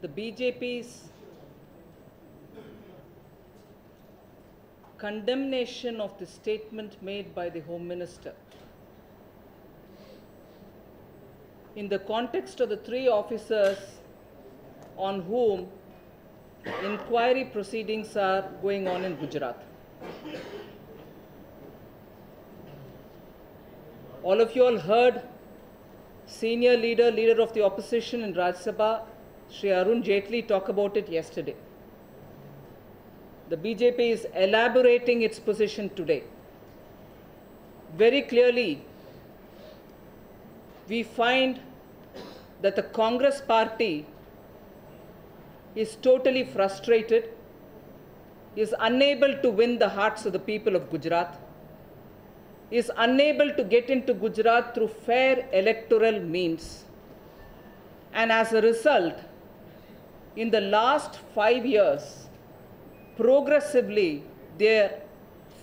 the BJP's condemnation of the statement made by the Home Minister in the context of the 3 officers on whom inquiry proceedings are going on in Gujarat. All of you all heard senior leader of the opposition in Rajya Sabha, Shri Arun Jaitley, talk about it yesterday. The BJP is elaborating its position today. Very clearly, we find that the Congress party is totally frustrated, is unable to win the hearts of the people of Gujarat, is unable to get into Gujarat through fair electoral means. And as a result, in the last 5 years, progressively, their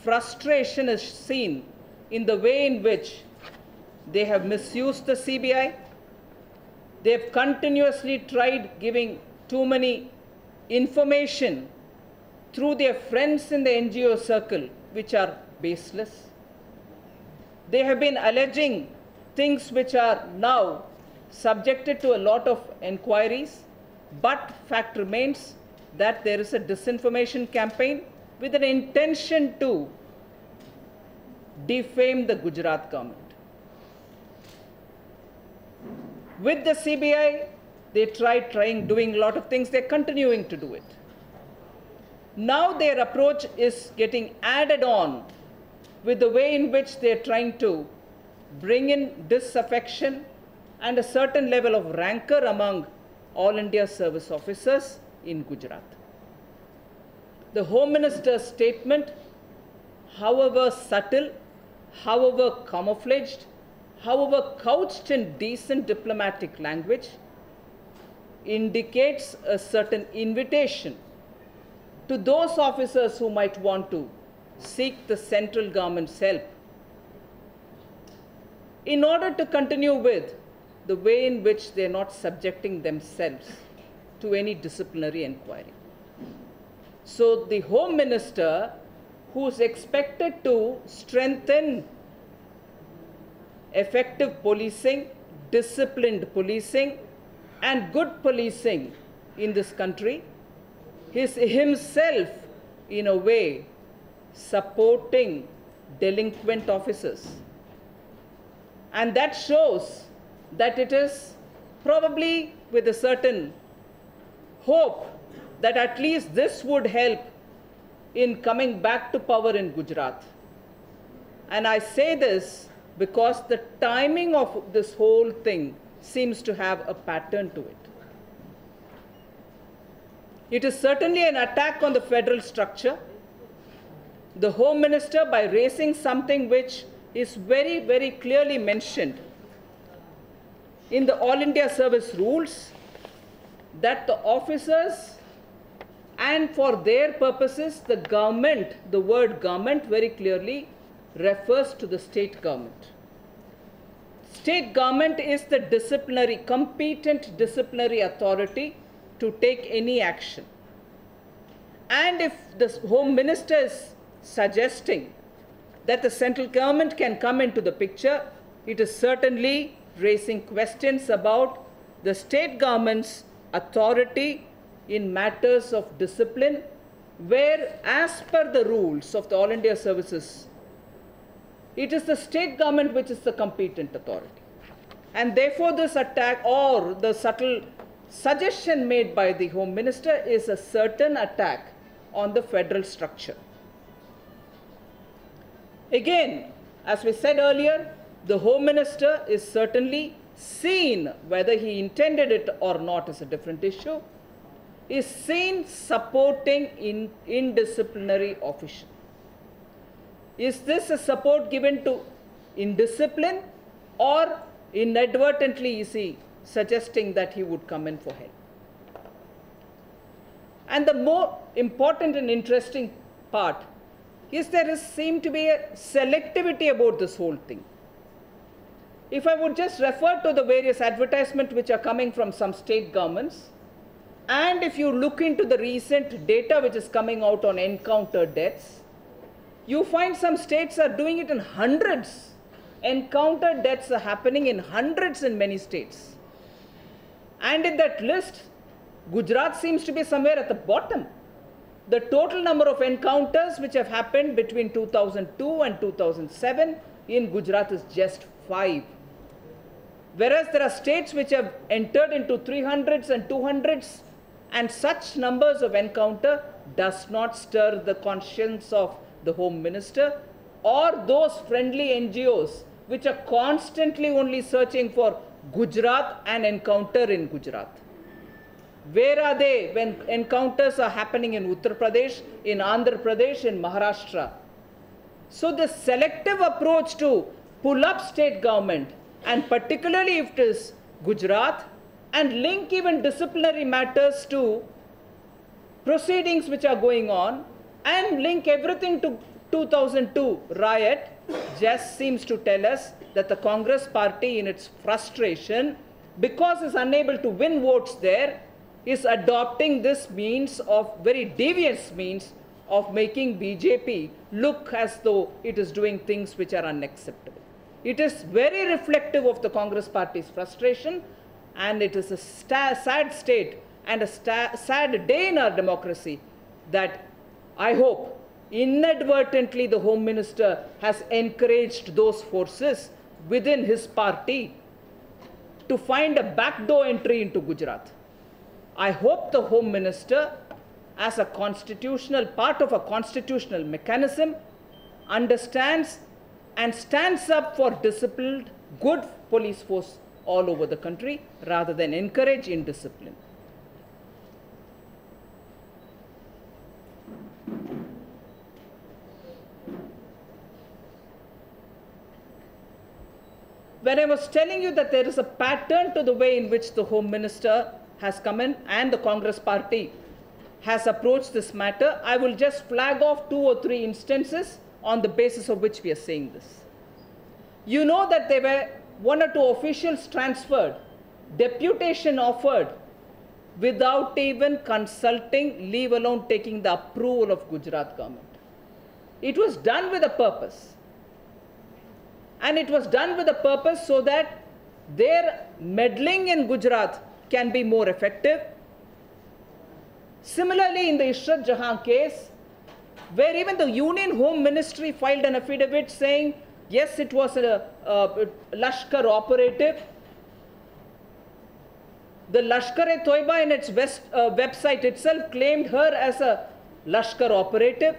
frustration is seen in the way in which they have misused the CBI. They have continuously tried giving too many information through their friends in the NGO circle, which are baseless. They have been alleging things which are now subjected to a lot of inquiries, but fact remains that there is a disinformation campaign with an intention to defame the Gujarat government. With the CBI, they tried doing a lot of things. They're continuing to do it. Now their approach is getting added on with the way in which they're trying to bring in disaffection and a certain level of rancor among all India service officers in Gujarat. The Home Minister's statement, however subtle, however camouflaged, however couched in decent diplomatic language, indicates a certain invitation to those officers who might want to seek the central government's help in order to continue with the way in which they are not subjecting themselves to any disciplinary inquiry. So the Home Minister, who is expected to strengthen effective policing, disciplined policing, and good policing in this country, is himself, in a way, supporting delinquent officers. And that shows that it is probably with a certain hope that at least this would help in coming back to power in Gujarat. And I say this because the timing of this whole thing seems to have a pattern to it. It is certainly an attack on the federal structure. The Home Minister, by raising something which is very, very clearly mentioned in the All India Service Rules, that the officers and for their purposes, the government, the word government very clearly refers to the state government. State government is the disciplinary, competent disciplinary authority to take any action. And if the Home Minister is suggesting that the central government can come into the picture, it is certainly raising questions about the state government's authority in matters of discipline, where as per the rules of the All India Services, it is the state government which is the competent authority. And therefore this attack or the subtle suggestion made by the Home Minister is a certain attack on the federal structure. Again, as we said earlier, the Home Minister is certainly seen, whether he intended it or not is a different issue, is seen supporting indisciplinary official. Is this a support given to indiscipline, or inadvertently is he suggesting that he would come in for help? And the more important and interesting part is there seems to be a selectivity about this whole thing. If I would just refer to the various advertisements which are coming from some state governments, And if you look into the recent data which is coming out on encounter deaths, you find some states are doing it in hundreds. Encounter deaths are happening in hundreds in many states. And in that list, Gujarat seems to be somewhere at the bottom. The total number of encounters which have happened between 2002 and 2007 in Gujarat is just 5. Whereas there are states which have entered into 300s and 200s, and such numbers of encounter does not stir the conscience of the Home Minister or those friendly NGOs which are constantly only searching for Gujarat and encounter in Gujarat. Where are they when encounters are happening in Uttar Pradesh, in Andhra Pradesh, in Maharashtra? So the selective approach to pull up state government, and particularly if it is Gujarat, and link even disciplinary matters to proceedings which are going on, and link everything to 2002 riot, just seems to tell us that the Congress party, in its frustration, because it's unable to win votes there, is adopting this means of, very devious means of making BJP look as though it is doing things which are unacceptable. It is very reflective of the Congress party's frustration, and it is a sad state and a sad day in our democracy that I hope inadvertently the Home Minister has encouraged those forces within his party to find a backdoor entry into Gujarat. I hope the Home Minister, as a constitutional part of a constitutional mechanism, understands and stands up for disciplined, good police force all over the country rather than encourage indiscipline. When I was telling you that there is a pattern to the way in which the Home Minister has come in and the Congress party has approached this matter, I will just flag off 2 or 3 instances on the basis of which we are saying this. You know that there were 1 or 2 officials transferred, deputation offered, without even consulting, leave alone taking the approval of Gujarat government. It was done with a purpose. And it was done with a purpose so that their meddling in Gujarat can be more effective. Similarly, in the Ishrat Jahan case, where even the Union Home Ministry filed an affidavit saying, yes, it was a Lashkar operative. The Lashkar-e-Toiba in its website itself claimed her as a Lashkar operative.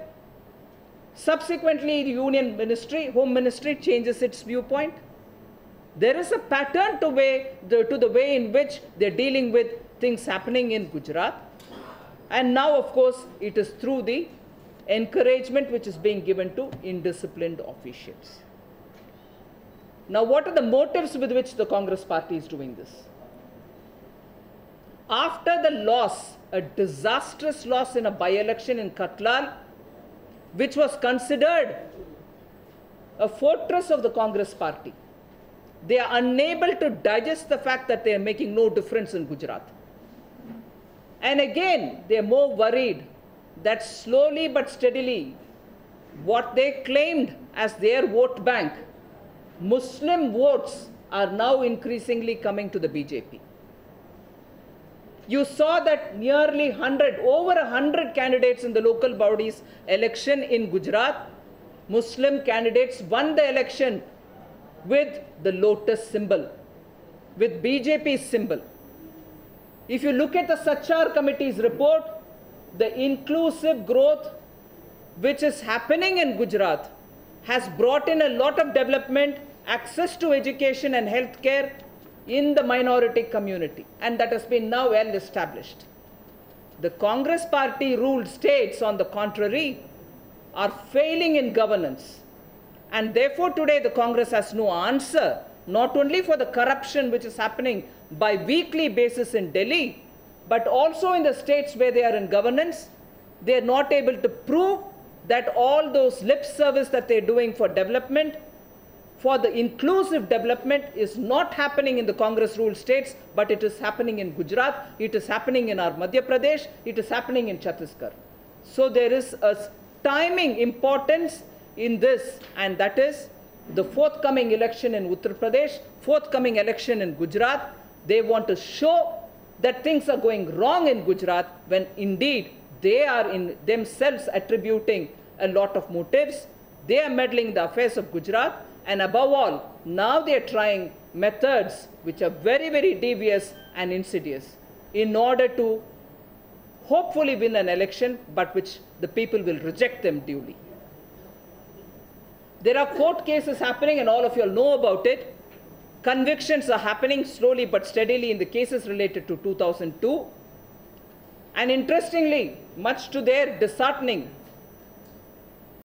Subsequently, the Union Ministry, Home Ministry, changes its viewpoint. There is a pattern to the way in which they're dealing with things happening in Gujarat. And now, of course, it is through the encouragement which is being given to indisciplined officials. Now, what are the motives with which the Congress party is doing this? After the loss, a disastrous loss in a by-election in Katlal, which was considered a fortress of the Congress party, they are unable to digest the fact that they are making no difference in Gujarat. And again, they are more worried that slowly but steadily, what they claimed as their vote bank, Muslim votes, are now increasingly coming to the BJP. You saw that nearly over 100 candidates in the local bodies election in Gujarat, Muslim candidates won the election with the lotus symbol, with BJP's symbol. If you look at the Sachar Committee's report, the inclusive growth which is happening in Gujarat has brought in a lot of development, access to education and healthcare in the minority community, and that has been now well established. The Congress party ruled states, on the contrary, are failing in governance. And therefore today the Congress has no answer, not only for the corruption which is happening by weekly basis in Delhi, but also in the states where they are in governance. They are not able to prove that all those lip service that they are doing for development for the inclusive development is not happening in the Congress-ruled states, but it is happening in Gujarat, it is happening in our Madhya Pradesh, it is happening in Chhattisgarh. So there is a timing importance in this, and that is the forthcoming election in Uttar Pradesh, forthcoming election in Gujarat. They want to show that things are going wrong in Gujarat when indeed they are in themselves attributing a lot of motives. They are meddling in the affairs of Gujarat, and above all, now they are trying methods which are very, very devious and insidious in order to hopefully win an election, but which the people will reject them duly. There are court cases happening, and all of you all know about it. Convictions are happening slowly but steadily in the cases related to 2002. And interestingly, much to their disheartening,